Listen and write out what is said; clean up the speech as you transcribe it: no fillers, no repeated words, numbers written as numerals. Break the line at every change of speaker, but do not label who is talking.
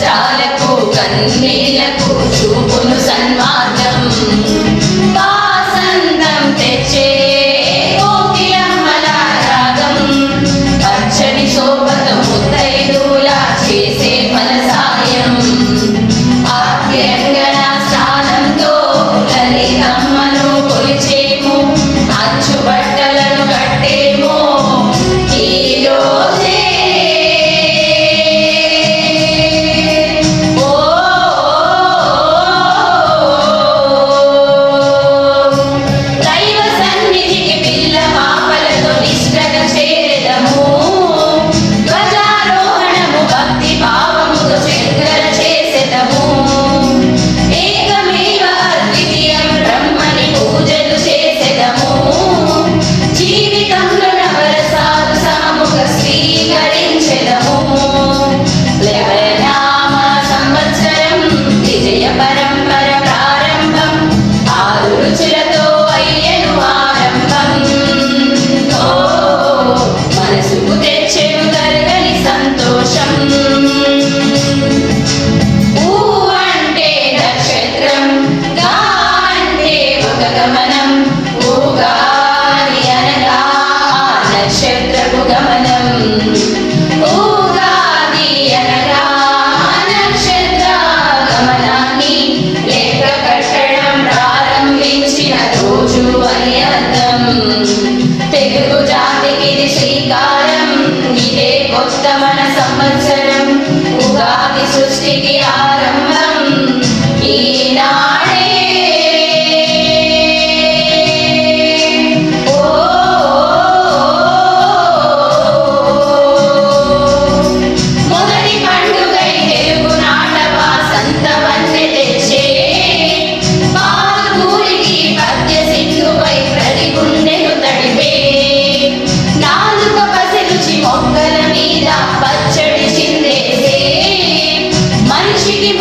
కష్టాలకు కన్నీళ్లకు చూపును సన్మార్గం వాసంతం తెచ్చే కోకిలమ్మల రాగం పచ్చని శోభతో ముత్తైదులా చేసే ఫల సాయం ఆద్యంగన స్నానంతో లలితమ్మను కొలిచేము అచ్చు బట్టలను కట్టేమో ఈ రోజే దైవ సన్నిధికి పిల్ల పాపలతో నిష్ఠగా చేరెదము ధ్వజారోహణము భక్తి భావముతో శంకర చేసెదము ఏకమేవ అద్వితీయం బ్రహ్మని పూజలు చేసెదము జీవితంలో నవరసాలు సమముగ స్వీకరించెదము లవనామ సంవత్సరం విజయ పరంపర ప్రారంభం ఆరు రుచులతో అయ్యను ఆరంభం ఓ మనసుకు తెచ్చెను తరగని సంతోషం ఊ అంటే నక్షత్రం గా అంటే ఒక గమనం ఊగాని అనగా ఆ నక్షత్రపు గమనం ఊగాది అనగా ఆ నక్షత్ర గమనాన్ని లెక్క కట్టడం ప్రారంభించిన రోజు అని అర్థం తెలుగు జాతికి ఇది శ్రీకారం ఇదే కొత్త మన సంవత్సరం ఉగాది సృష్టికి ఆరంభం ఈనాడే ఓ మొదటి పండుగై తెలుగు నాట వాసంత వన్నె తెచ్చే పాల్గూరికి పద్య సింధుపై ప్రతి గుండెను తడిపే నాలుక పసిరుచి మొక్కల మీద పచ్చడి చిందేసే మనిషికి